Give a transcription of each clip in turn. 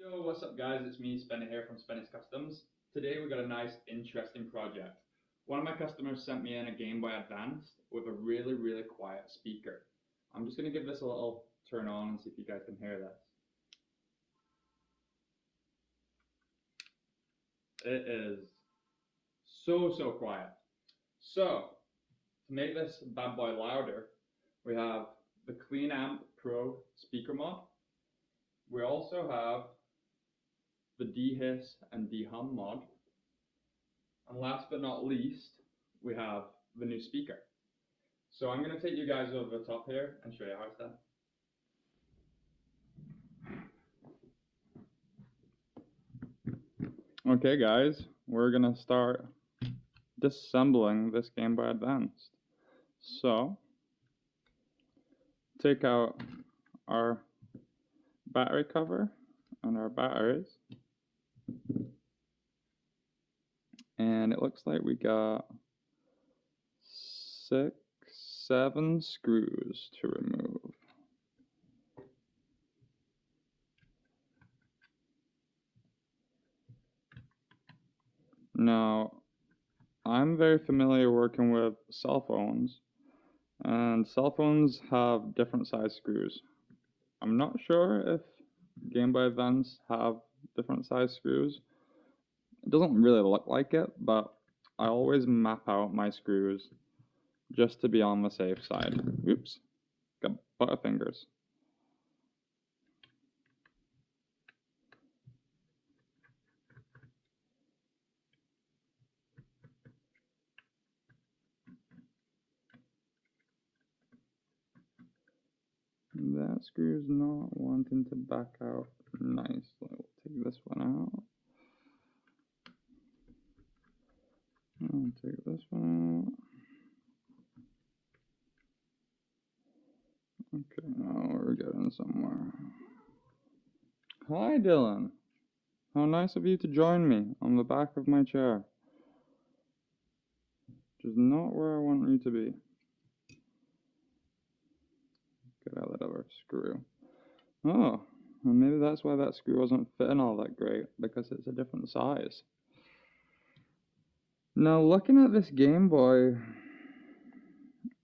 Yo, what's up guys? It's me, Spenny here from Spennys Customs. Today we got a nice, interesting project. One of my customers sent me in a Gameboy Advanced with a really quiet speaker. I'm just going to give this a little turn on and see if you guys can hear this. It is so quiet. So, to make this bad boy louder, we have the CleanAmp Pro Speaker Mod. We also have the Dehiss and Dehum mod. And last but not least, we have the new speaker. So I'm going to take you guys over the top here and show you how it's done. Okay guys, we're going to start disassembling this Gameboy Advanced. So, take out our battery cover and our batteries. And it looks like we got 7 screws to remove. Now, I'm very familiar working with cell phones, and cell phones have different size screws. I'm not sure if Gameboy Advance have different size screws. It doesn't really look like it, but I always map out my screws just to be on the safe side. Oops, got butterfingers. That screw's not wanting to back out nicely. We'll take this one out. I'll take this one out. Okay, now we're getting somewhere. Hi Dylan. How nice of you to join me on the back of my chair. Which is not where I want you to be. Get out that other screw. Oh, well maybe that's why that screw wasn't fitting all that great, because it's a different size. Now looking at this Game Boy,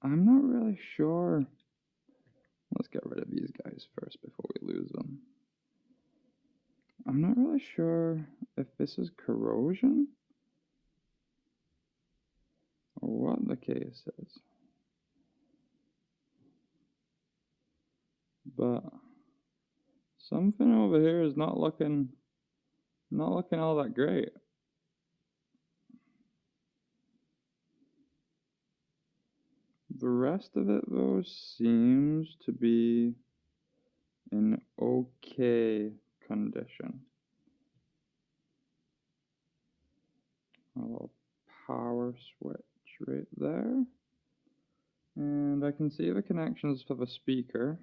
I'm not really sure. Let's get rid of these guys first before we lose them. I'm not really sure if this is corrosion or what the case is. But something over here is not looking all that great. The rest of it though seems to be in okay condition. A little power switch right there. And I can see the connections for the speaker.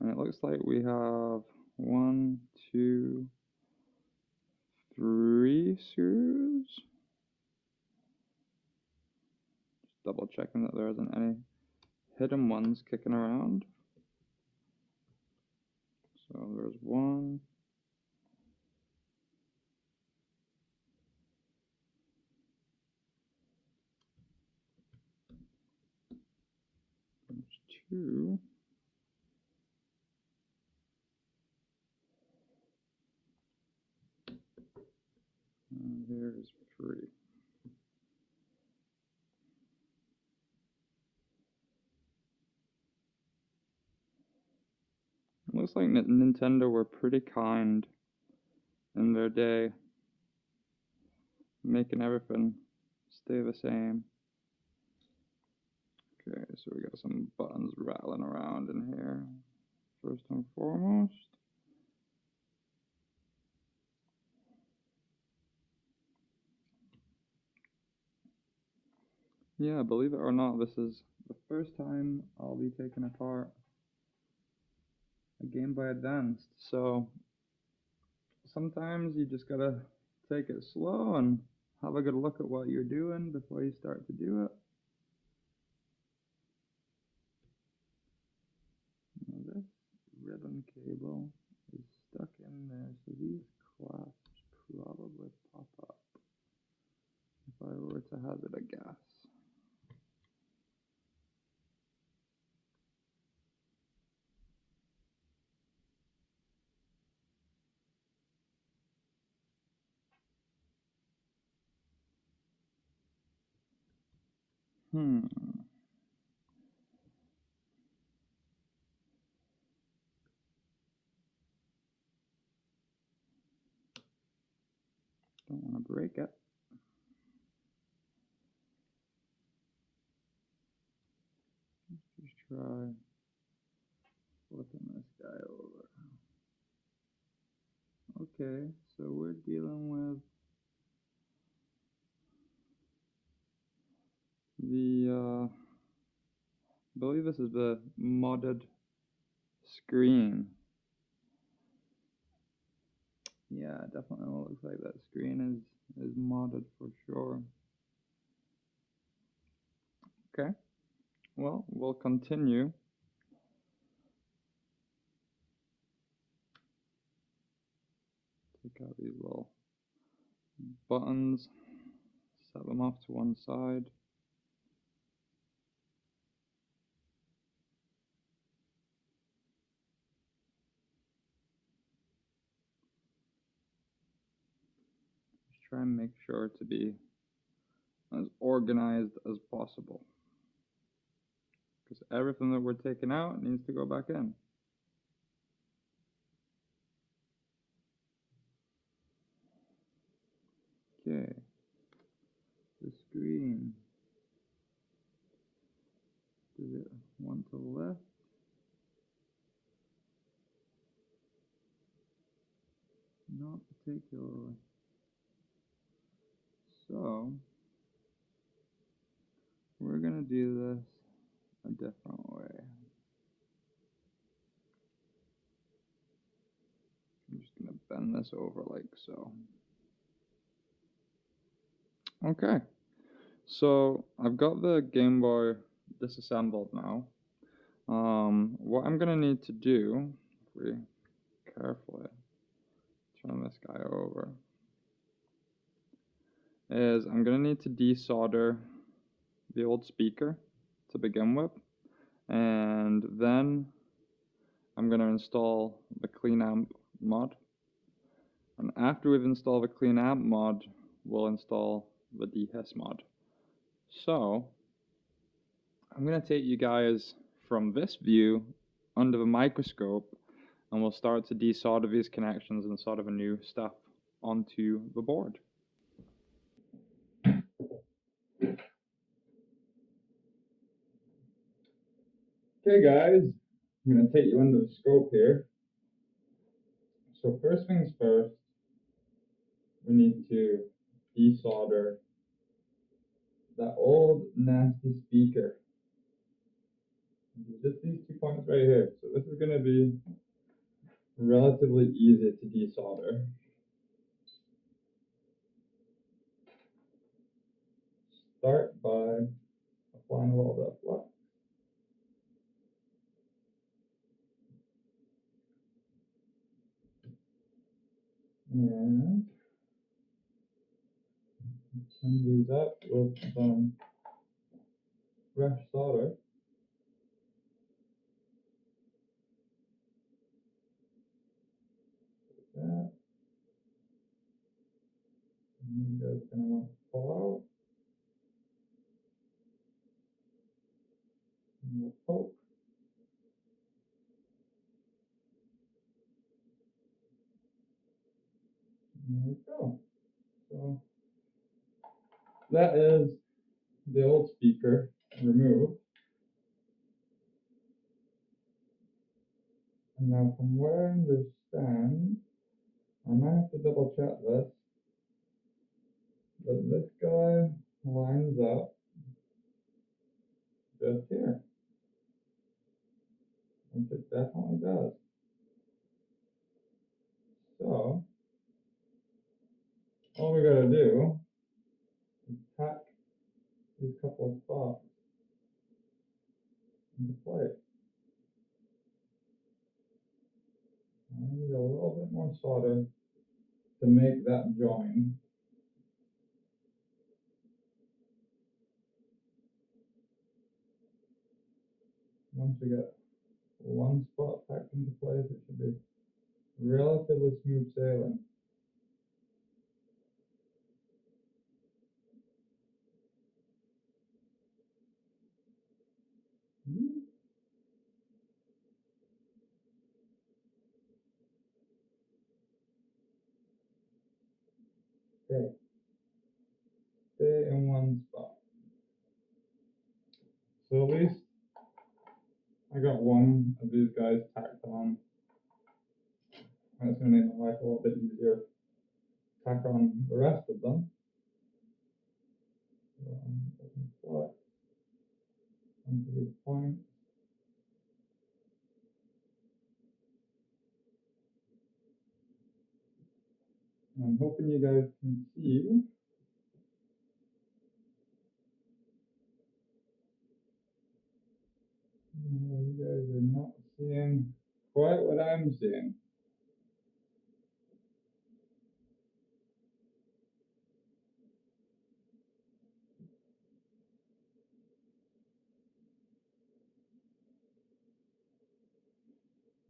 And it looks like we have 1, 2, 3 screws. Just double checking that there isn't any hidden ones kicking around. So there's 1. There's 2. And there's 3. It looks like Nintendo were pretty kind in their day, making everything stay the same. Okay, so we got some buttons rattling around in here. First and foremost. Yeah, believe it or not, this is the first time I'll be taking apart a Gameboy Advanced. So sometimes you just gotta take it slow and have a good look at what you're doing before you start to do it. Now this ribbon cable is stuck in hazard a guess. Don't want to break it. Let's just try flipping this guy over. Okay, so we're dealing with the, I believe this is the modded screen. Yeah, it definitely looks like that screen is modded for sure. Okay, well, we'll continue. Take out these little buttons, set them off to one side. Just try and make sure to be as organized as possible, because everything that we're taking out needs to go back in. Okay, the screen. Does it want to lift? Not particularly. So, we're going to do this a different way. I'm just going to bend this over like so. Okay, so I've got the Game Boy disassembled now. What I'm going to need to do, if we carefully turn this guy over, is I'm going to need to desolder the old speaker to begin with, and then I'm going to install the CleanAmp mod, and after we've installed the CleanAmp mod, we'll install the Dehiss mod. So I'm going to take you guys from this view under the microscope, and we'll start to desolder these connections and solder the new stuff onto the board. Okay guys, I'm going to take you under the scope here. So first things first, we need to desolder that old nasty speaker. Just these 2 points right here. So this is going to be relatively easy to desolder. Start by applying a little bit of flux. And turn these up with some fresh solder. Like that. And you guys are going to want to pull out. And we'll poke. And there we go. So that is the old speaker removed. And now from what I understand, I might have to double check this, but this guy lines up just here, which it definitely does. So all we gotta do is tack these couple of spots into place. I need a little bit more solder to make that join. once we get one spot packed into place, it should be relatively smooth sailing. Okay. Stay in one spot. So at least I got one of these guys tacked on. That's going to make my life a little bit easier. Tack on the rest of them. Flat onto these points. I'm hoping you guys can see. You guys are not seeing quite what I'm seeing.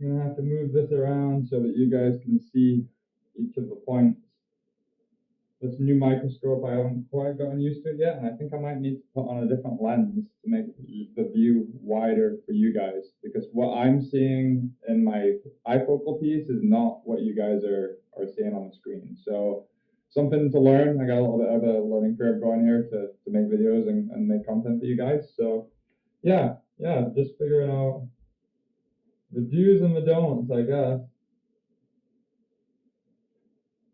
I'm going to have to move this around so that you guys can see each of the points. This new microscope, I haven't quite gotten used to it yet, and I think I might need to put on a different lens to make the view wider for you guys, because what I'm seeing in my iFocal piece is not what you guys are seeing on the screen. So something to learn. I got a little bit of a learning curve going here to make videos and make content for you guys. So yeah, just figuring out the do's and the don'ts, I guess.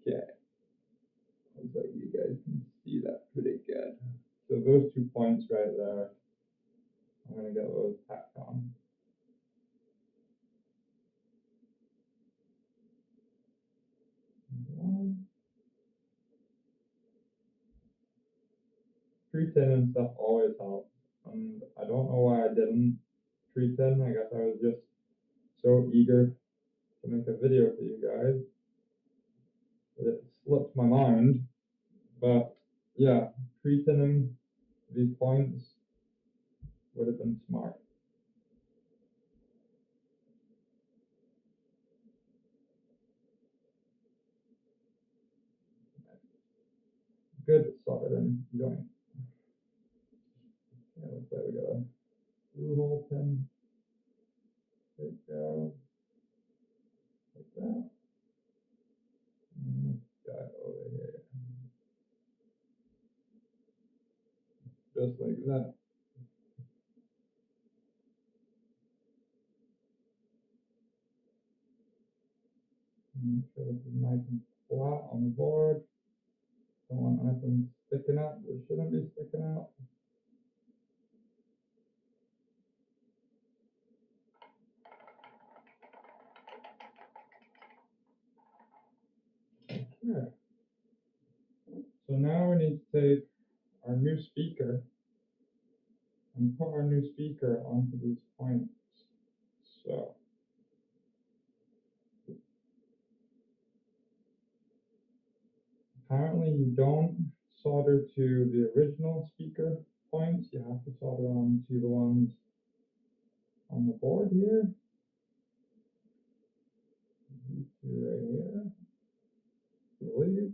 Okay. Looks like you guys can see that pretty good. So those 2 points right there, I'm going to get those tacked on. Tree tin and stuff always helps. And I don't know why I didn't tree tin. I guess I was just so eager to make a video for you guys that it slipped my mind. But yeah, tree tinning these points would have been smart. Good soldered in joint. Yeah, looks like we got a through hole pin. Take out like that. And this guy over here. Just like that. Make sure this is nice and flat on the board. Don't want anything sticking out that shouldn't be sticking out. Okay. So now we need to take our new speaker and put our new speaker onto these points. So apparently you don't solder to the original speaker points. You have to solder on to the ones on the board here. These two right here. I believe.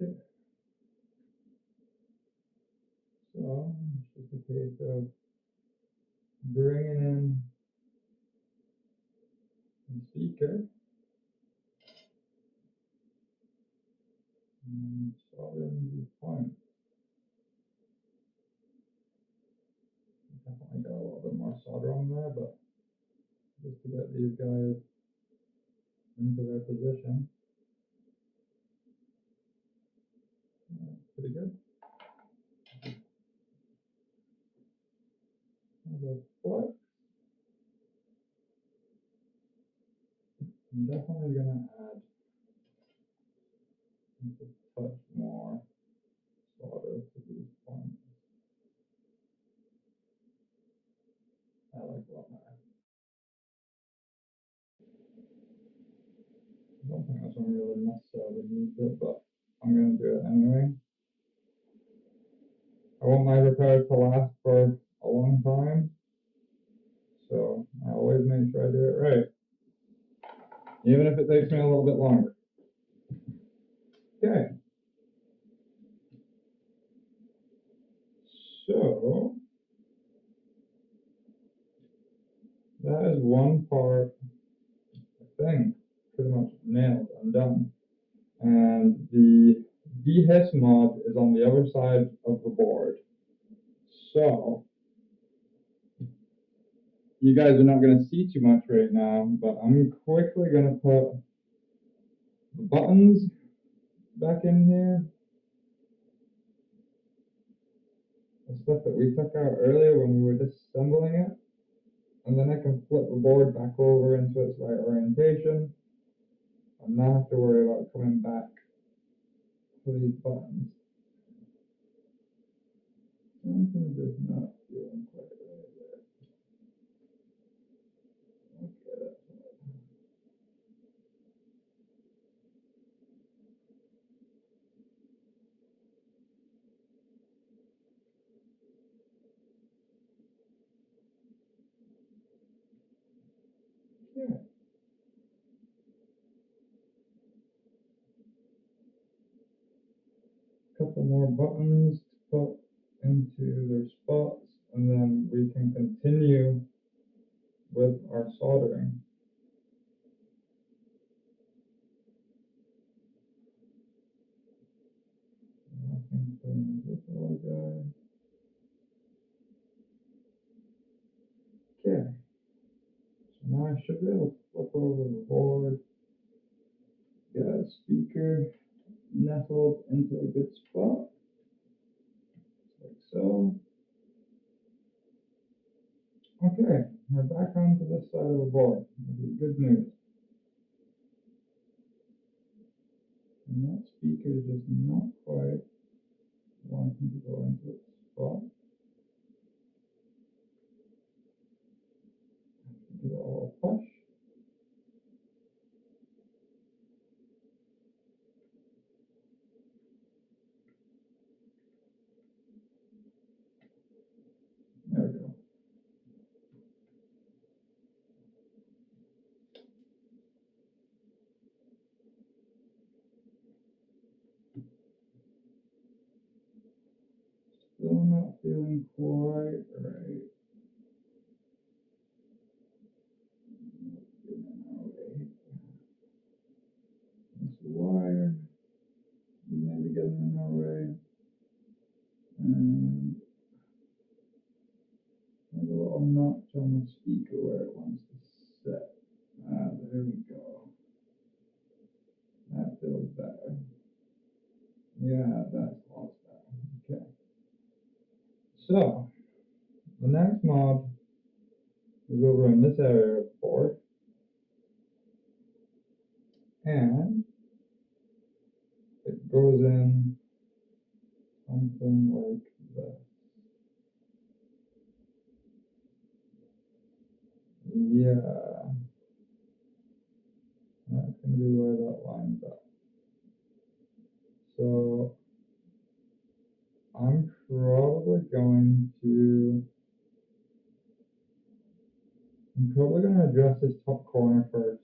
Okay. So it's just a case of bringing in the speaker and soldering these points. Definitely got a little bit more solder on there, but just to get these guys into their position. Pretty good. The flex. I'm definitely gonna add just a touch more solder to these points. like a lot better. I don't think this one really necessarily needs it, but I'm going to do it anyway. I want my repairs to last for a long time, so I always make sure I do it right, even if it takes me a little bit longer. Okay. So that is one part, I think, pretty much nailed and done. And the Dehiss mod is on the other side of the board. So you guys are not going to see too much right now, but I'm quickly going to put the buttons back in here. The stuff that we took out earlier when we were disassembling it. And then I can flip the board back over into its right orientation and not have to worry about coming back to these buttons. Something just not feeling quite right there. Okay, that's right. Yeah. Couple more buttons to put into their spots, and then we can continue with our soldering. I think putting this little guy. Okay. So now I should be able to flip over the board, get a speaker nestled into a good spot, like so. Okay, we're back onto this side of the board. This is good news. And that speaker is just not quite wanting to go into its spot. Give it a little push. There we go. Still not feeling quite right. Getting in our way. This wire maybe getting in our way. And there's a little notch on the speaker where it wants to set. Ah, there we go. That feels better. Yeah, that's lots better. Okay. So, the next mod is over in this area of the board. And it goes in something like this. Yeah. That's going to be where that lines up. So I'm probably going to address this top corner first.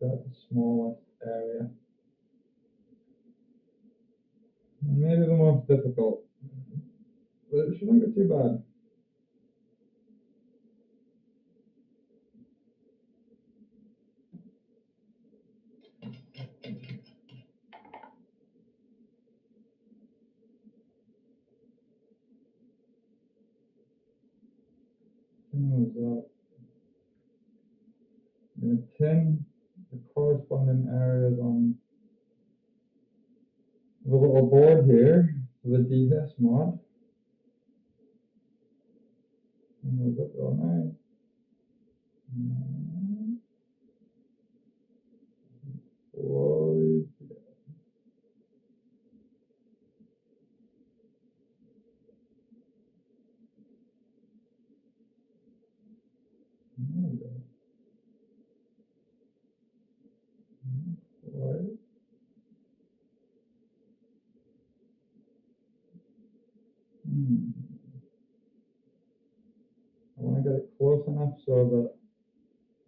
That's the smallest area. And maybe the most difficult. But it shouldn't be too bad. I'm going to tin the corresponding areas on the little board here for the Dehiss mod. And we'll get it on there. Slowly together. There we go. Right. I want to get it close enough so that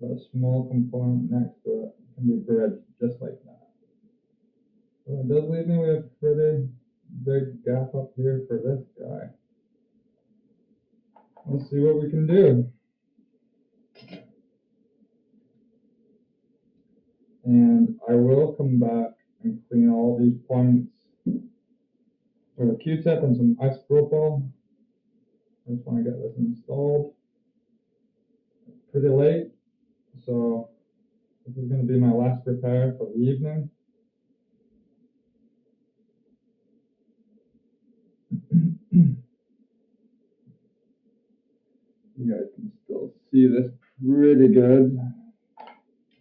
that small component next to it can be bridged just like that. So it does leave me with a pretty big gap up here for this guy. Let's see what we can do. And I will come back and clean all these points with a Q-tip and some isopropyl. I just want to get this installed. It's pretty late, so this is going to be my last repair for the evening. You guys can still see this pretty good.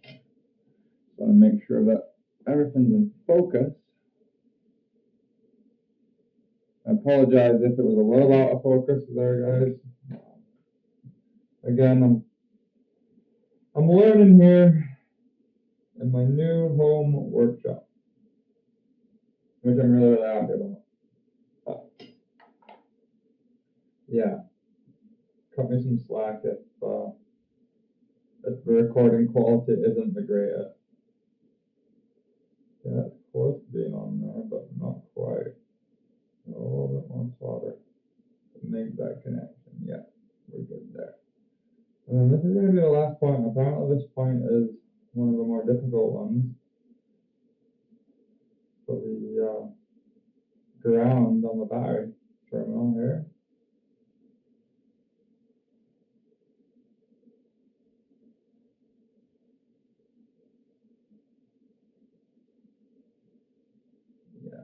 Just want to make sure that everything's in focus. I apologize if it was a little out of focus there, guys. Again, I'm learning here in my new home workshop, which I'm really happy about. Yeah, cut me some slack if the recording quality isn't the greatest. Yeah, it's close to being on there, but not quite. A little bit more solder to make that connection. Yeah, we're good there. And then this is going to be the last point. Apparently this point is one of the more difficult ones. So the ground on the battery terminal here. Yeah,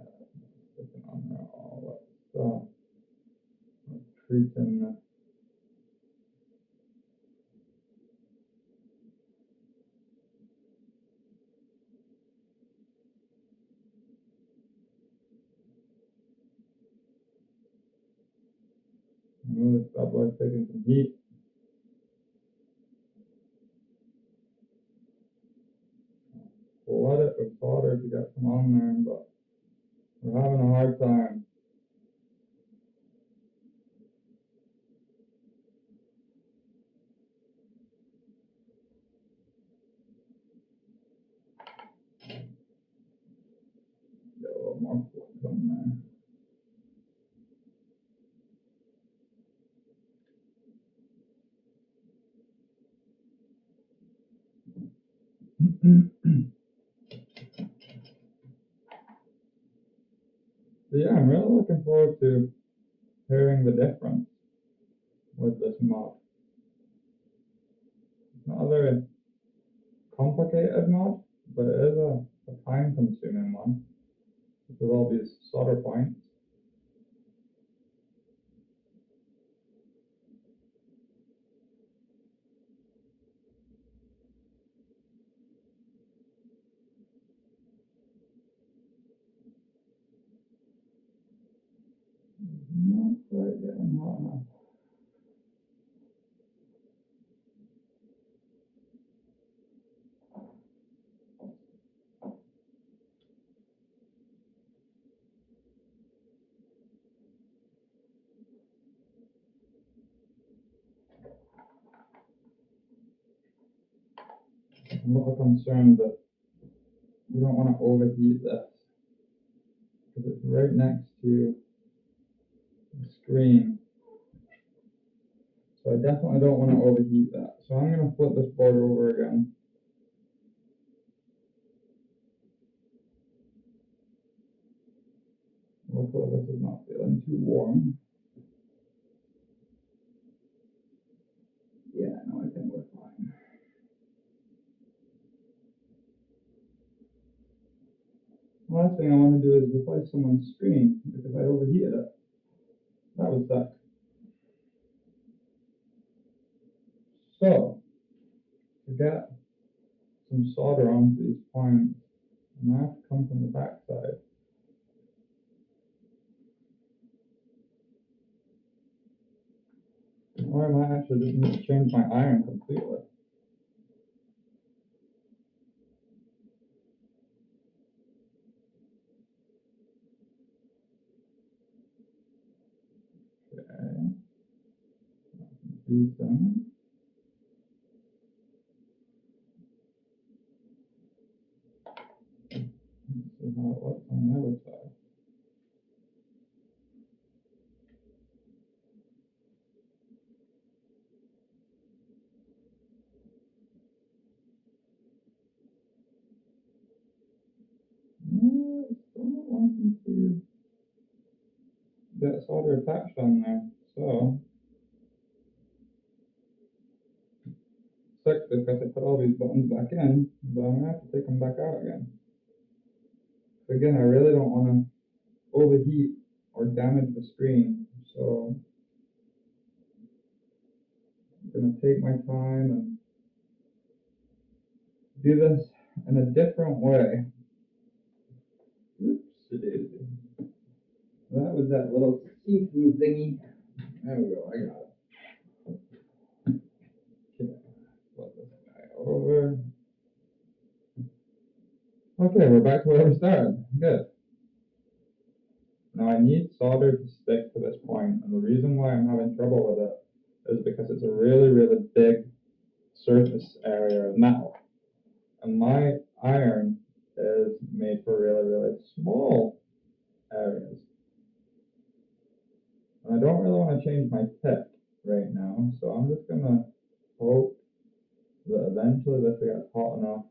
sticking on there all. Let's treating. This bad boy's taking some heat. Flood it with solder to get some on there, but we're having a hard time. Get a little more flux on there. So yeah, I'm really looking forward to hearing the difference with this mod. It's not a very complicated mod, but it is a time-consuming one with all these solder points. Not quite getting hot enough. I'm a little concerned that we don't want to overheat this because it's right next to the screen. So I definitely don't want to overheat that. So I'm going to flip this board over again. Hopefully this is not feeling too warm. Yeah, no, I think we're fine. Last thing I want to do is replace someone's screen because I overheated it. That would suck. So, to get some solder onto these points, I'm going to have to come from the back side. Or I might actually just need to change my iron completely. decent. Let's see how it looks on the other side. It's still not wanting to get solder attached on there, so sucks because I put all these buttons back in, but I'm gonna have to take them back out again. Again, I really don't want to overheat or damage the screen, so I'm gonna take my time and do this in a different way. Oops-a-daisy. That was that little see-through thingy. There we go, I got it. Okay, flip this guy over. Okay, we're back to where we started. Good. Now I need solder to stick to this point, and the reason why I'm having trouble with it is because it's a really, really big surface area of metal. And my iron is made for really, really small areas. And I don't really want to change my tip right now, so I'm just gonna hope that eventually this gets hot enough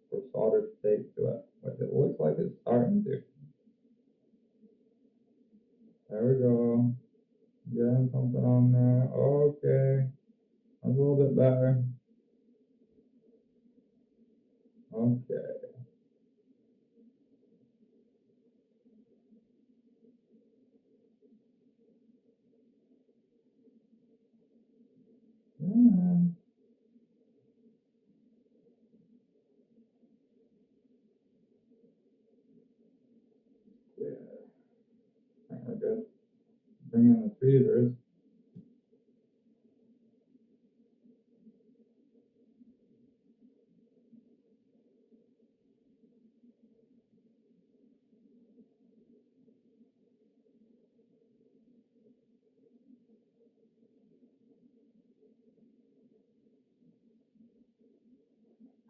for solder to take to it, which it looks like it's starting to. There we go. Getting something on there. Okay. That's a little bit better. Okay. Yeah. Yeah. I think we're good. Bring in the tweezers.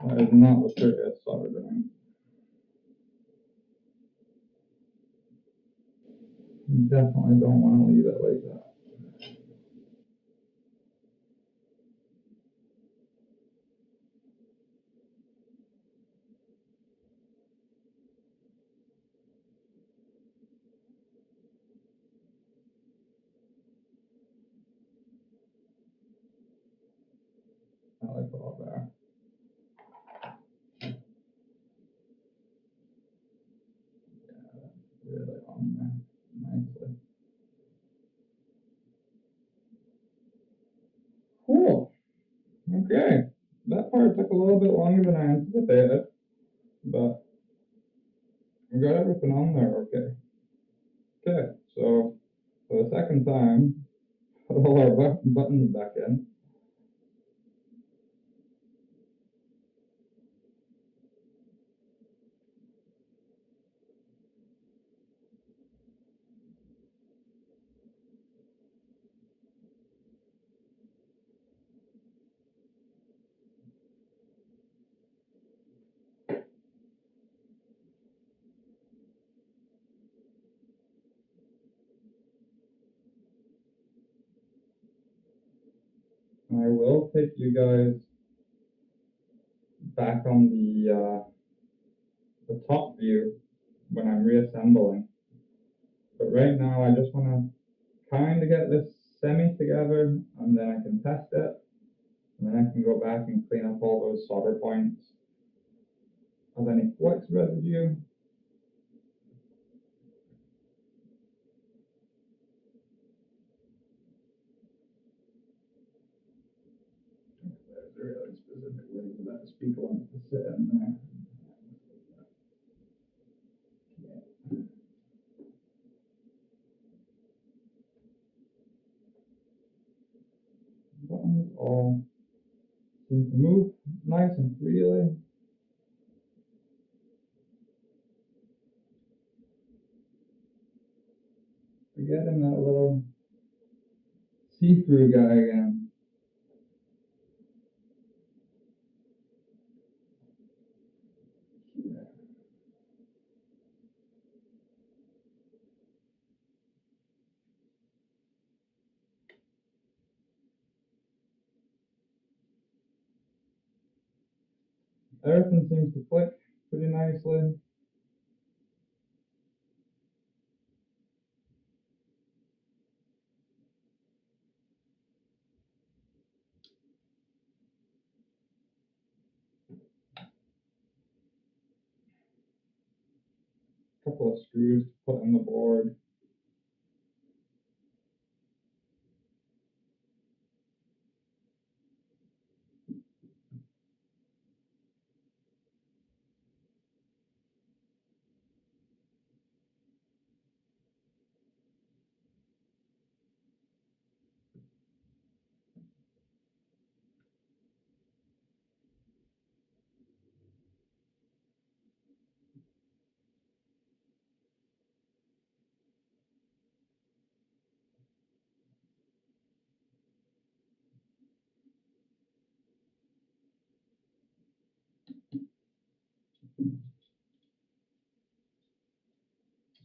That is not the prettiest soldering. Definitely don't want to leave it like that. I like it all better. Yeah, that's really on there nicely. Cool. Okay. That part took a little bit longer than I anticipated, but we got everything on there okay. Okay, so for the second time, put all our buttons back in. And I will take you guys back on the top view when I'm reassembling. But right now, I just want to kind of get this semi together, and then I can test it, and then I can go back and clean up all those solder points of any flux residue. There's a really specific way for that speaker wants to sit in there. Buttons all seem to move nice and freely. Forgetting that little see-through guy again. everything seems to click pretty nicely. A couple of screws to put in the board.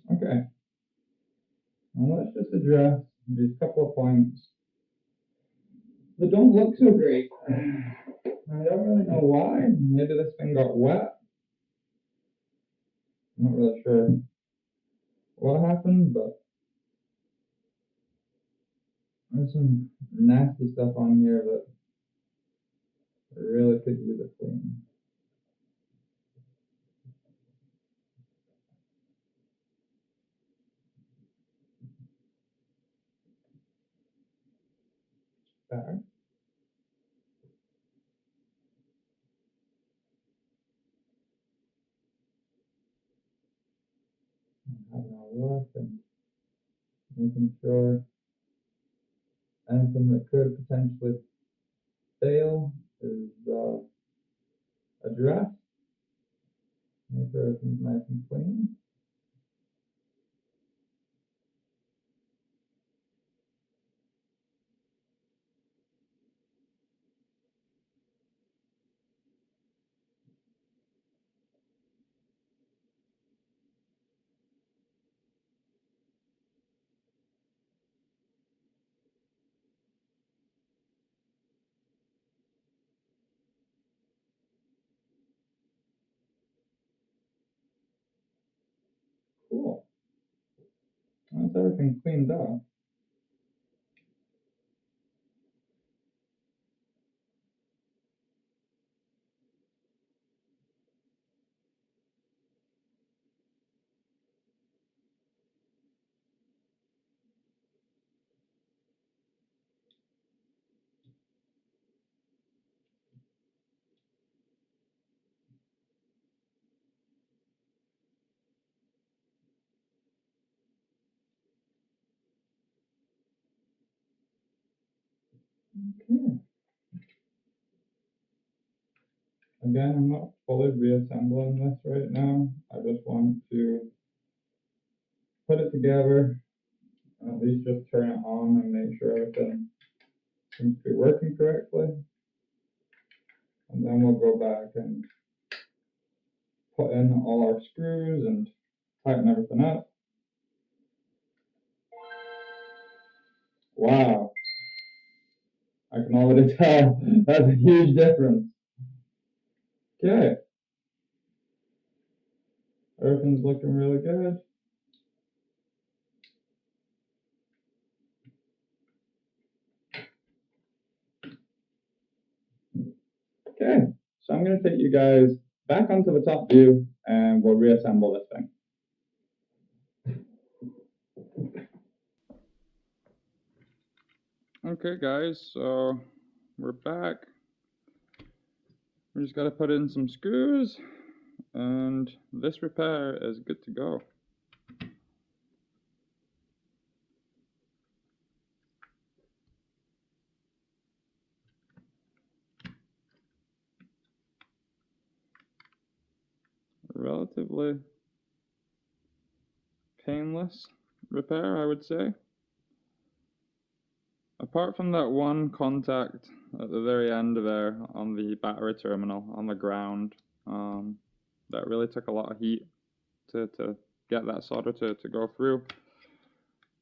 Okay, now let's just address these couple of points that don't look so great. I don't really know why. Maybe this thing got wet. I'm not really sure what happened, but there's some nasty stuff on here that really could use a clean. Back. Having a look and making sure anything that could potentially fail is addressed. Make sure everything's nice and clean. Cool. That's everything cleaned up. Okay. Again, I'm not fully reassembling this right now. I just want to put it together, and at least just turn it on and make sure everything seems to be working correctly. And then we'll go back and put in all our screws and tighten everything up. Wow. I can already tell that's a huge difference. Okay. Everything's looking really good. Okay, so I'm going to take you guys back onto the top view and we'll reassemble this thing. Okay guys, so we're back. We just got to put in some screws and this repair is good to go. Relatively painless repair, I would say. Apart from that one contact at the very end there on the battery terminal on the ground, that really took a lot of heat to get that solder to go through.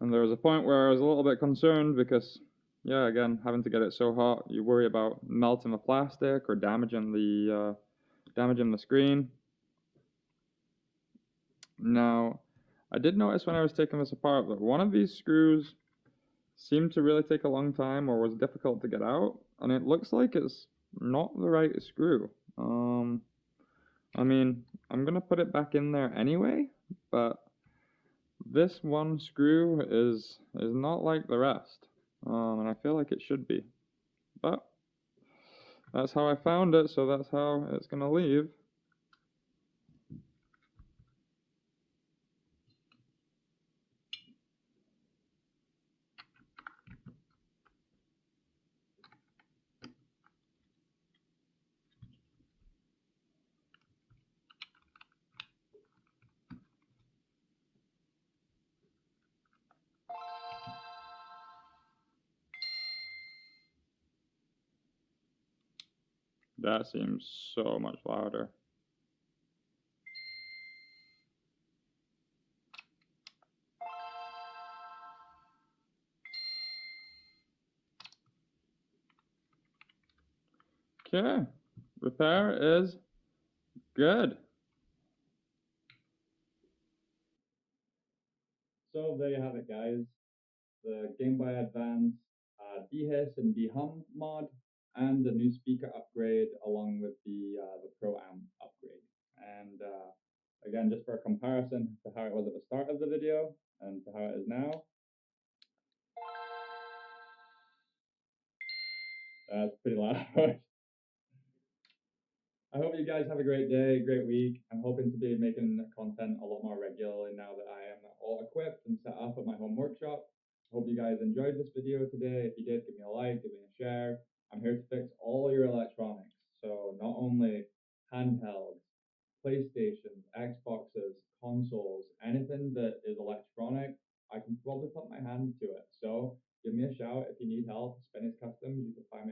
And there was a point where I was a little bit concerned because, yeah, again, having to get it so hot, you worry about melting the plastic or damaging the damaging the screen. Now, I did notice when I was taking this apart that one of these screws seemed to really take a long time or was difficult to get out, and it looks like it's not the right screw. I mean, I'm gonna put it back in there anyway, but this one screw is not like the rest, and I feel like it should be. But that's how I found it, so that's how it's gonna leave. That seems so much louder. Okay, repair is good. So there you have it, guys. The Gameboy Advanced Dehiss and Dehum mod, and the new speaker upgrade along with the Pro Amp upgrade. And again, just for a comparison to how it was at the start of the video and to how it is now. That's pretty loud. I hope you guys have a great day, great week. I'm hoping to be making content a lot more regularly now that I am all equipped and set up at my home workshop. Hope you guys enjoyed this video today. If you did, give me a like, give me a share. I'm here to fix all your electronics. So not only handhelds, PlayStations, Xboxes, consoles, anything that is electronic, I can probably put my hand to it. So give me a shout if you need help. Spennys Customs, you can find